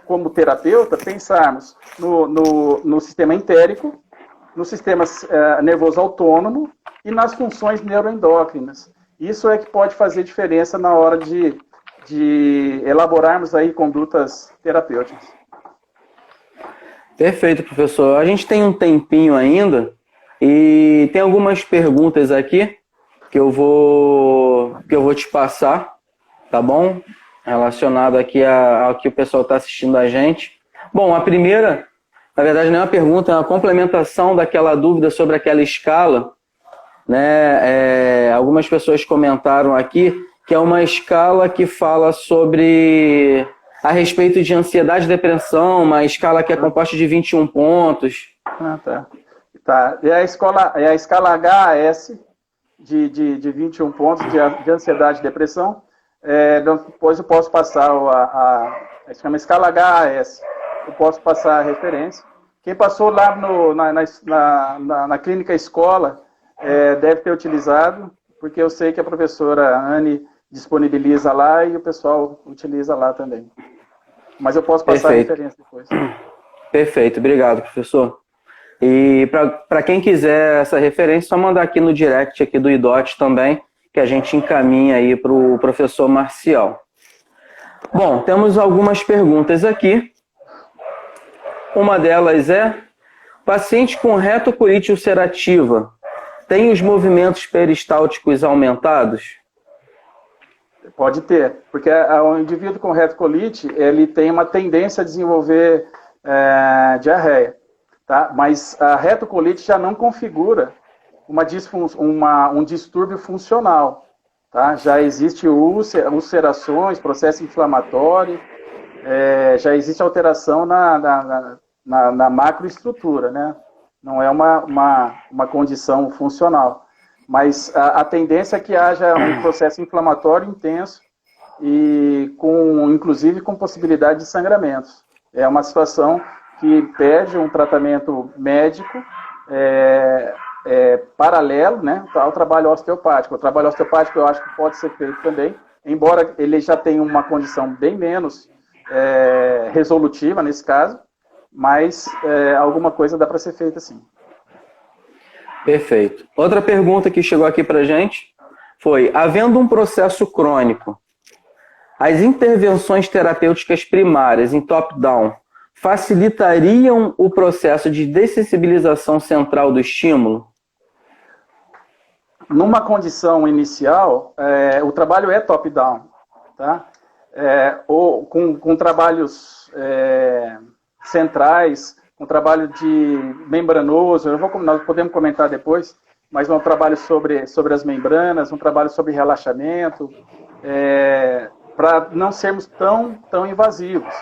Como terapeuta, pensarmos no sistema entérico, no sistema nervoso autônomo e nas funções neuroendócrinas. Isso é que pode fazer diferença na hora de elaborarmos aí condutas terapêuticas. Perfeito, professor. A gente tem um tempinho ainda e tem algumas perguntas aqui que eu vou te passar, tá bom? Relacionado aqui ao que o pessoal está assistindo a gente. Bom, a primeira, na verdade, não é uma pergunta, é uma complementação daquela dúvida sobre aquela escala, né? Algumas pessoas comentaram aqui que é uma escala que fala sobre a respeito de ansiedade e depressão, uma escala que é composta de 21 pontos. Tá. É a escala HAS de 21 pontos de ansiedade e depressão. Depois eu posso passar se chama escala HAS. Eu posso passar a referência. Quem passou lá na clínica escola deve ter utilizado, porque eu sei que a professora Anne disponibiliza lá e o pessoal utiliza lá também. Mas eu posso passar a referência depois. Perfeito, obrigado, professor. E para quem quiser essa referência, só mandar aqui no direct aqui do IDOT também, que a gente encaminha aí para o professor Marcial. Bom, temos algumas perguntas aqui. Uma delas é: paciente com retocolite ulcerativa tem os movimentos peristálticos aumentados? Pode ter, porque o indivíduo com retocolite, ele tem uma tendência a desenvolver diarreia, tá? Mas a retocolite já não configura um distúrbio funcional, tá? Já existe ulcerações, processo inflamatório, já existe alteração na macroestrutura, né? Não é uma condição funcional. Mas a tendência é que haja um processo inflamatório intenso e inclusive com possibilidade de sangramentos. É uma situação que pede um tratamento médico paralelo, né, ao trabalho osteopático. O trabalho osteopático eu acho que pode ser feito também, embora ele já tenha uma condição bem menos resolutiva nesse caso, mas alguma coisa dá para ser feita sim. Perfeito. Outra pergunta que chegou aqui para a gente foi: havendo um processo crônico, as intervenções terapêuticas primárias em top-down facilitariam o processo de dessensibilização central do estímulo? Numa condição inicial, o trabalho é top-down, tá? Ou com trabalhos centrais, um trabalho de membranoso, nós podemos comentar depois, mas um trabalho sobre as membranas, um trabalho sobre relaxamento, para não sermos tão invasivos.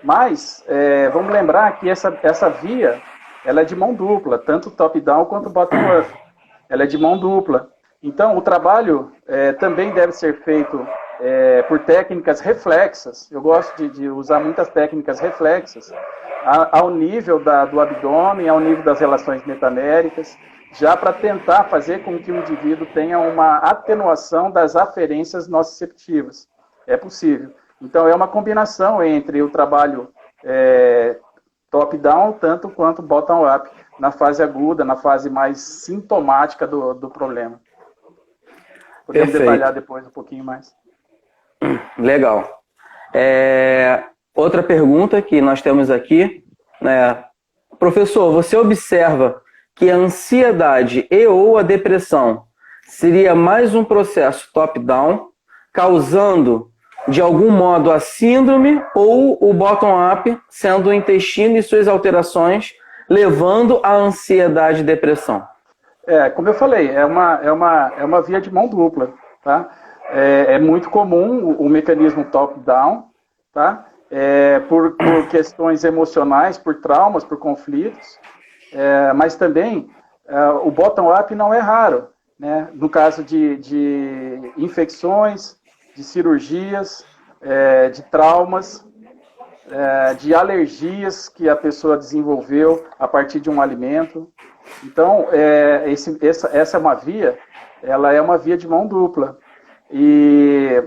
Mas vamos lembrar que essa via ela é de mão dupla, tanto top-down quanto bottom-up. Ela é de mão dupla. Então, o trabalho também deve ser feito por técnicas reflexas. Eu gosto de usar muitas técnicas reflexas, ao nível do abdômen, ao nível das relações metanéricas, já para tentar fazer com que o indivíduo tenha uma atenuação das aferências nociceptivas. É possível. Então, é uma combinação entre o trabalho top-down, tanto quanto bottom-up, na fase aguda, na fase mais sintomática do problema. Podemos detalhar depois um pouquinho mais. Legal. Outra pergunta que nós temos aqui, né? Professor, você observa que a ansiedade ou a depressão seria mais um processo top-down, causando, de algum modo, a síndrome, ou o bottom-up, sendo o intestino e suas alterações, levando à ansiedade e depressão? Como eu falei, é uma via de mão dupla, tá? É muito comum o mecanismo top-down, tá? Por questões emocionais, por traumas, por conflitos, mas também o bottom-up não é raro, né? No caso de infecções, de cirurgias, de traumas, de alergias que a pessoa desenvolveu a partir de um alimento. Então, essa é uma via, ela é uma via de mão dupla. E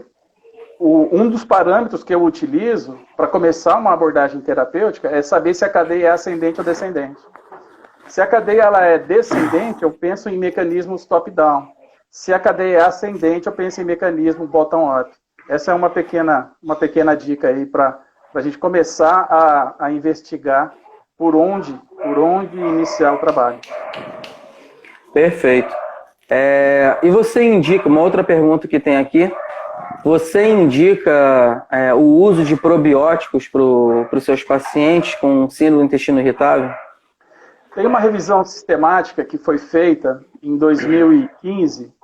um dos parâmetros que eu utilizo para começar uma abordagem terapêutica é saber se a cadeia é ascendente ou descendente. Se a cadeia ela é descendente, eu penso em mecanismos top-down. Se a cadeia é ascendente, eu penso em mecanismo bottom-up. Essa é uma pequena dica aí para a gente começar a investigar por onde iniciar o trabalho. Perfeito. E você indica, uma outra pergunta que tem aqui, você indica o uso de probióticos para os seus pacientes com síndrome do intestino irritável? Tem uma revisão sistemática que foi feita em 2015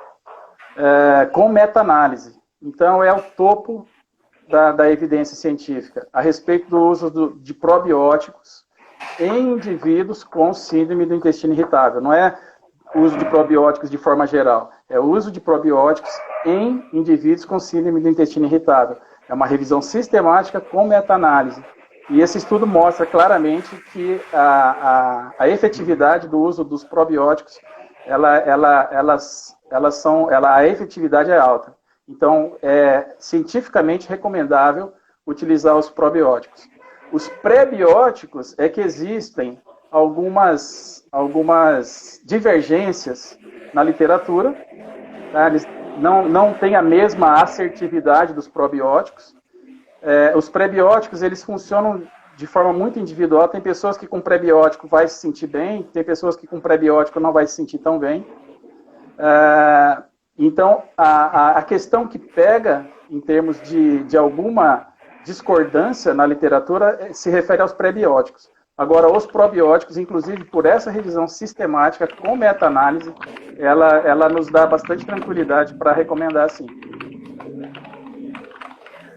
com meta-análise. Então, é o topo da evidência científica a respeito do uso de probióticos em indivíduos com síndrome do intestino irritável. Não é o uso de probióticos de forma geral, é o uso de probióticos em indivíduos com síndrome do intestino irritável. É uma revisão sistemática com meta-análise. E esse estudo mostra claramente que a efetividade do uso dos probióticos, a efetividade é alta. Então, é cientificamente recomendável utilizar os probióticos. Os prebióticos é que existem algumas divergências na literatura. Tá? Eles não têm a mesma assertividade dos probióticos. Os prebióticos, eles funcionam de forma muito individual. Tem pessoas que com prebiótico vai se sentir bem, tem pessoas que com prebiótico não vai se sentir tão bem. Então, a questão que pega em termos de alguma discordância na literatura se refere aos prebióticos. Agora, os probióticos, inclusive por essa revisão sistemática com meta-análise, ela nos dá bastante tranquilidade para recomendar sim.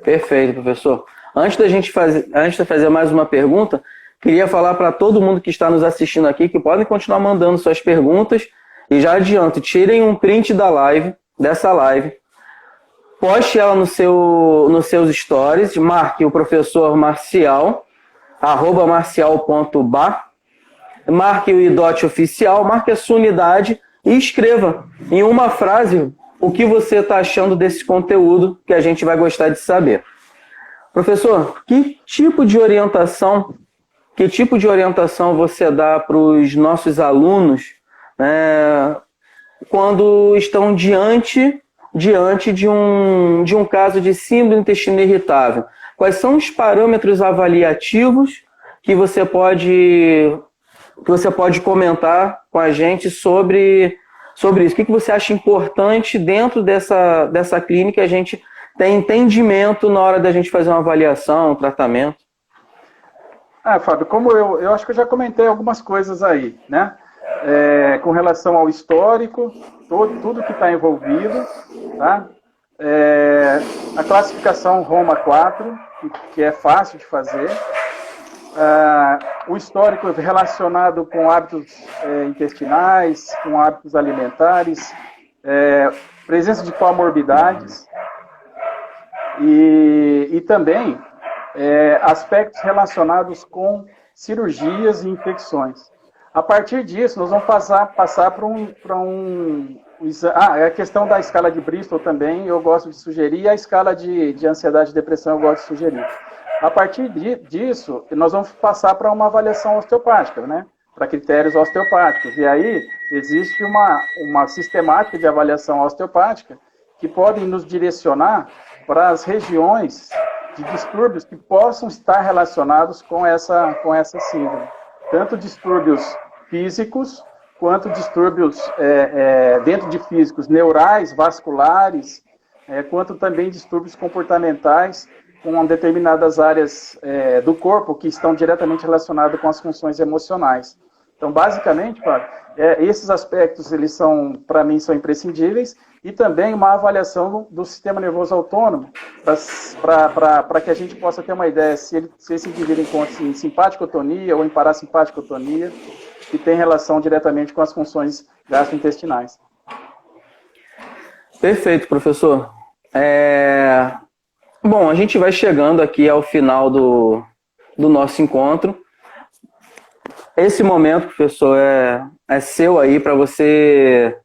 Perfeito, professor. Antes de fazer mais uma pergunta, queria falar para todo mundo que está nos assistindo aqui que podem continuar mandando suas perguntas e já adianto, tirem um print dessa live, poste ela nos seus stories, marque o professor Marcial, @marcial.bar, marque o IDOT oficial, marque a sua unidade e escreva em uma frase o que você está achando desse conteúdo que a gente vai gostar de saber. Professor, que tipo de orientação você dá para os nossos alunos, né, quando estão diante de um caso de síndrome do intestino irritável? Quais são os parâmetros avaliativos que você pode comentar com a gente sobre isso? O que você acha importante dentro dessa clínica a gente tem entendimento na hora da gente fazer uma avaliação, um tratamento? Fábio, como eu acho que eu já comentei algumas coisas aí, né? Com relação ao histórico, tudo que está envolvido, tá? A classificação Roma 4, que é fácil de fazer. O histórico relacionado com hábitos intestinais, com hábitos alimentares, presença de comorbidades e também aspectos relacionados com cirurgias e infecções. A partir disso, nós vamos passar para a questão da escala de Bristol também, eu gosto de sugerir, e a escala de ansiedade e depressão eu gosto de sugerir. A partir disso, nós vamos passar para uma avaliação osteopática, né? Para critérios osteopáticos. E aí, existe uma sistemática de avaliação osteopática que podem nos direcionar para as regiões de distúrbios que possam estar relacionados com essa síndrome. Tanto distúrbios físicos, quanto distúrbios dentro de físicos, neurais, vasculares, quanto também distúrbios comportamentais com determinadas áreas do corpo que estão diretamente relacionadas com as funções emocionais. Então, basicamente, esses aspectos, eles para mim, são imprescindíveis, e também uma avaliação do sistema nervoso autônomo, para que a gente possa ter uma ideia se esse indivíduo encontra em simpaticotonia ou em parasimpaticotonia, que tem relação diretamente com as funções gastrointestinais. Perfeito, professor. Bom, a gente vai chegando aqui ao final do nosso encontro. Esse momento, professor, é seu aí para você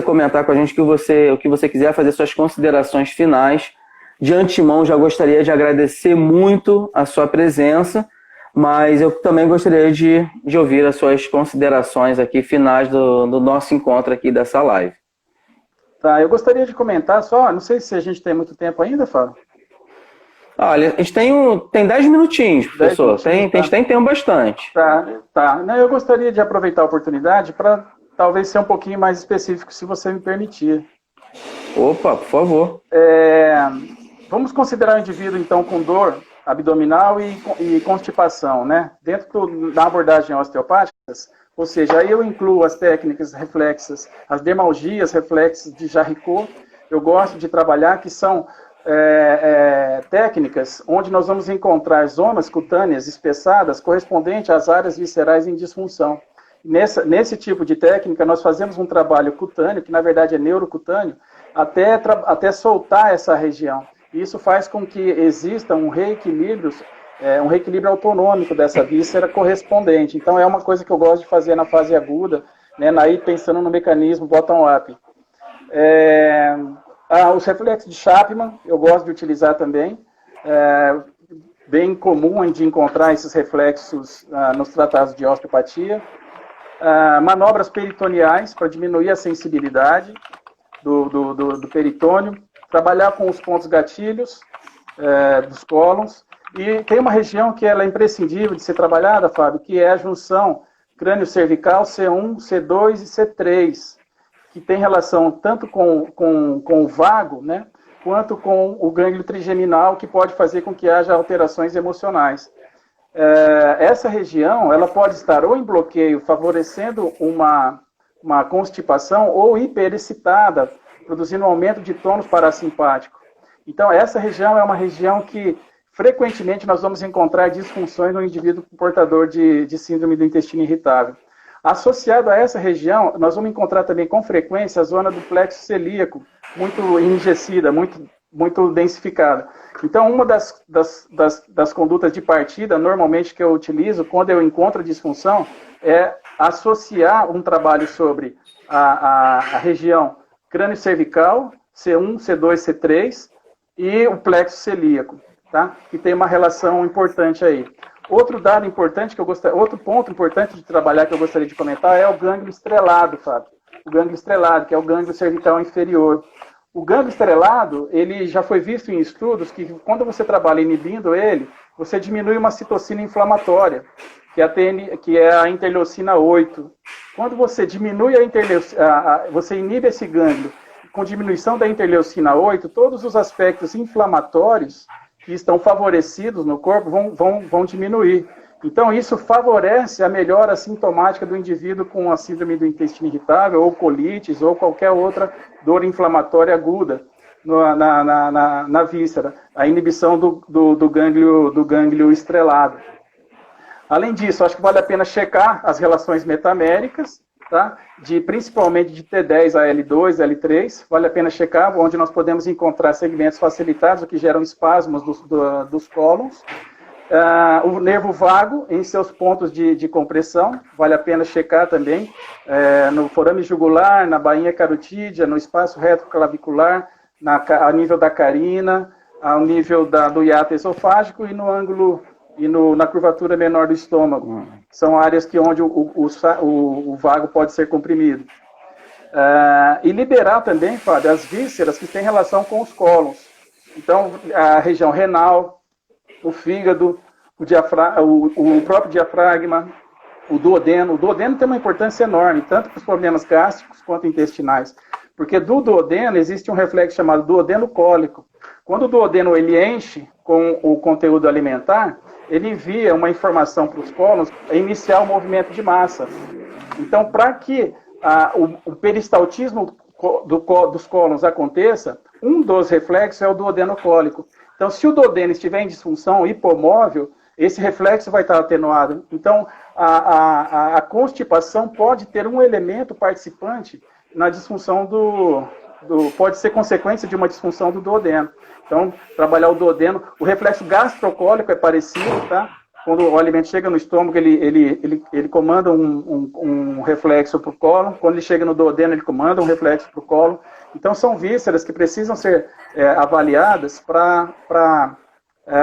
comentar com a gente o que você quiser, fazer suas considerações finais. De antemão, já gostaria de agradecer muito a sua presença, mas eu também gostaria de ouvir as suas considerações aqui finais do nosso encontro aqui dessa live. Tá, eu gostaria de comentar só, não sei se a gente tem muito tempo ainda, Fábio. Olha, a gente tem 10 minutinhos, professor. 10 minutinhos, a gente tem tempo bastante. Tá. Não, eu gostaria de aproveitar a oportunidade para talvez ser um pouquinho mais específico, se você me permitir. Opa, por favor. Vamos considerar o indivíduo, então, com dor abdominal e constipação, né? Dentro da abordagem osteopática, ou seja, aí eu incluo as técnicas reflexas, as dermalgias reflexas de Jaricot. Eu gosto de trabalhar, que são técnicas onde nós vamos encontrar zonas cutâneas espessadas correspondentes às áreas viscerais em disfunção. Nesse tipo de técnica, nós fazemos um trabalho cutâneo, que na verdade é neurocutâneo, até soltar essa região. Isso faz com que exista um reequilíbrio autonômico dessa víscera correspondente. Então, é uma coisa que eu gosto de fazer na fase aguda, né, aí pensando no mecanismo bottom-up. Os reflexos de Chapman, eu gosto de utilizar também. bem comum de encontrar esses reflexos nos tratados de osteopatia. Manobras peritoneais para diminuir a sensibilidade do peritônio, trabalhar com os pontos gatilhos dos cólons, e tem uma região que ela é imprescindível de ser trabalhada, Fábio, que é a junção crânio-cervical C1, C2 e C3, que tem relação tanto com o vago, né, quanto com o gânglio trigeminal, que pode fazer com que haja alterações emocionais. Essa região ela pode estar ou em bloqueio, favorecendo uma constipação, ou hiperexcitada, produzindo um aumento de tônus parasimpático. Então, essa região é uma região que frequentemente nós vamos encontrar disfunções no indivíduo portador de síndrome do intestino irritável. Associado a essa região, nós vamos encontrar também com frequência a zona do plexo celíaco, muito enrijecida, muito densificada. Então, uma das condutas de partida, normalmente, que eu utilizo quando eu encontro a disfunção, é associar um trabalho sobre a região crânio-cervical, C1, C2, C3, e o plexo celíaco, tá? Que tem uma relação importante aí. Outro dado importante outro ponto importante de trabalhar que eu gostaria de comentar é o gânglio estrelado, Fábio. O gânglio estrelado, que é o gânglio cervical inferior. O gânglio estrelado, ele já foi visto em estudos que quando você trabalha inibindo ele, você diminui uma citocina inflamatória, que é a interleucina 8. Quando você diminui você inibe esse gânglio com diminuição da interleucina 8, todos os aspectos inflamatórios que estão favorecidos no corpo vão diminuir. Então, isso favorece a melhora sintomática do indivíduo com a síndrome do intestino irritável, ou colites, ou qualquer outra dor inflamatória aguda na víscera. A inibição do gânglio estrelado. Além disso, acho que vale a pena checar as relações metaméricas, tá? Principalmente de T10 a L2, L3, vale a pena checar, onde nós podemos encontrar segmentos facilitados, o que geram espasmos dos cólons. O nervo vago, em seus pontos de compressão, vale a pena checar também, no forame jugular, na bainha carotídea, no espaço retroclavicular, a nível da carina, ao nível do hiato esofágico e no ângulo na curvatura menor do estômago. São áreas onde o vago pode ser comprimido. E liberar também, Fábio, as vísceras que têm relação com os cólons. Então, a região renal, o fígado, o próprio diafragma, o duodeno. O duodeno tem uma importância enorme, tanto para os problemas gástricos quanto intestinais. Porque do duodeno existe um reflexo chamado duodeno cólico. Quando o duodeno ele enche com o conteúdo alimentar, ele envia uma informação para os cólons iniciar o movimento de massa. Então, para que o peristaltismo dos cólons aconteça, um dos reflexos é o duodeno cólico. Então, se o duodeno estiver em disfunção hipomóvel, esse reflexo vai estar atenuado. Então, a constipação pode ter um elemento participante na disfunção pode ser consequência de uma disfunção do duodeno. Então, trabalhar o duodeno. O reflexo gastrocólico é parecido, tá? Quando o alimento chega no estômago, ele comanda um reflexo para o cólon. Quando ele chega no duodeno, ele comanda um reflexo para o cólon. Então, são vísceras que precisam ser avaliadas para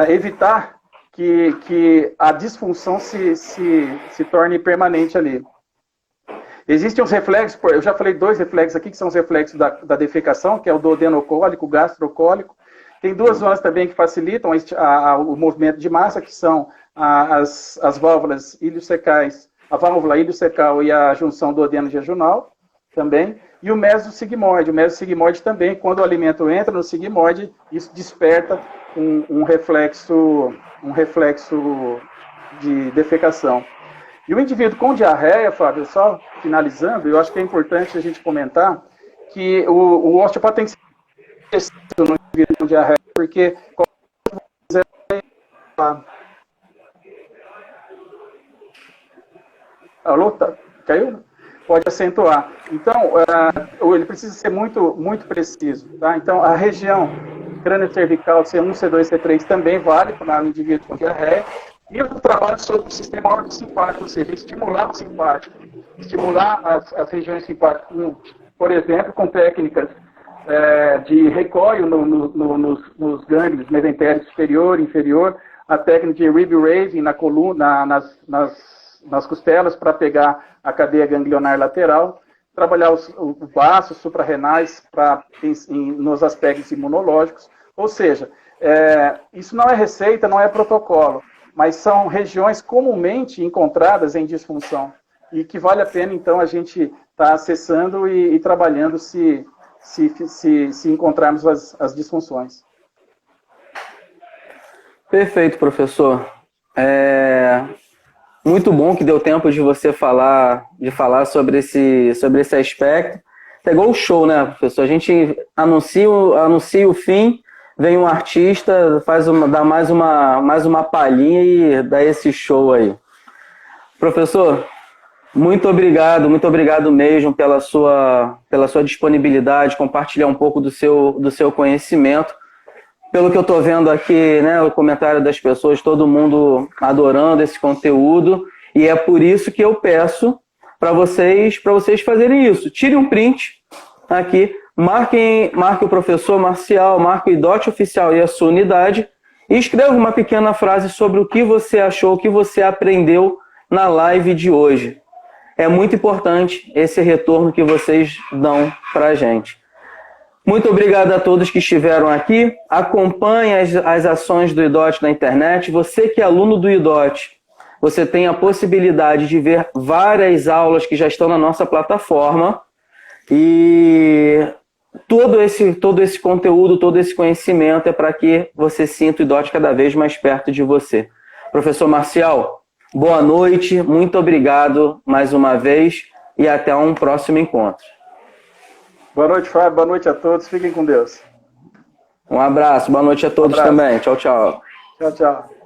evitar que a disfunção se torne permanente ali. Existem os reflexos, eu já falei 2 reflexos aqui, que são os reflexos da defecação, que é o duodenocólico, o gastrocólico. Tem 2 zonas também que facilitam o movimento de massa, que são as válvulas iliocecais, a válvula iliocecal e a junção duodeno-jejunal também, e o mesosigmoide. O mesosigmoide também, quando o alimento entra no sigmoide, isso desperta um reflexo de defecação. E o indivíduo com diarreia, Fábio, só finalizando, eu acho que é importante a gente comentar que o osteopata tem que ser no indivíduo com diarreia, porque alô, caiu? Pode acentuar. Então, ele precisa ser muito, muito preciso. Tá? Então, a região crânio-cervical C1, C2, C3 também vale para o indivíduo com diarreia. E eu trabalho sobre o sistema ortosimpático, ou seja, estimular o simpático, estimular as regiões simpáticas, por exemplo, com técnicas de recoil nos gânglios mesentérico superior, inferior, a técnica de rib raising na coluna, nas costelas para pegar a cadeia ganglionar lateral, trabalhar o vasos suprarrenais nos aspectos imunológicos, ou seja, isso não é receita, não é protocolo, mas são regiões comumente encontradas em disfunção e que vale a pena, então, a gente estar acessando e trabalhando se encontrarmos as disfunções. Perfeito, professor. Muito bom que deu tempo de você falar sobre esse aspecto. É igual o show, né, professor? A gente anuncia o fim, vem um artista, dá mais uma palhinha e dá esse show aí. Professor, muito obrigado mesmo pela sua disponibilidade, compartilhar um pouco do seu conhecimento. Pelo que eu estou vendo aqui, né, o comentário das pessoas, todo mundo adorando esse conteúdo, e é por isso que eu peço para vocês fazerem isso. Tire um print aqui, marque o professor Marcial, marque o IDOT Oficial e a sua unidade, e escreva uma pequena frase sobre o que você achou, o que você aprendeu na live de hoje. É muito importante esse retorno que vocês dão para a gente. Muito obrigado a todos que estiveram aqui. Acompanhe as ações do IDOT na internet. Você que é aluno do IDOT, você tem a possibilidade de ver várias aulas que já estão na nossa plataforma. E todo esse conteúdo, todo esse conhecimento é para que você sinta o IDOT cada vez mais perto de você. Professor Marcial, boa noite. Muito obrigado mais uma vez e até um próximo encontro. Boa noite, Fábio. Boa noite a todos. Fiquem com Deus. Um abraço. Boa noite a todos também. Tchau, tchau. Tchau, tchau.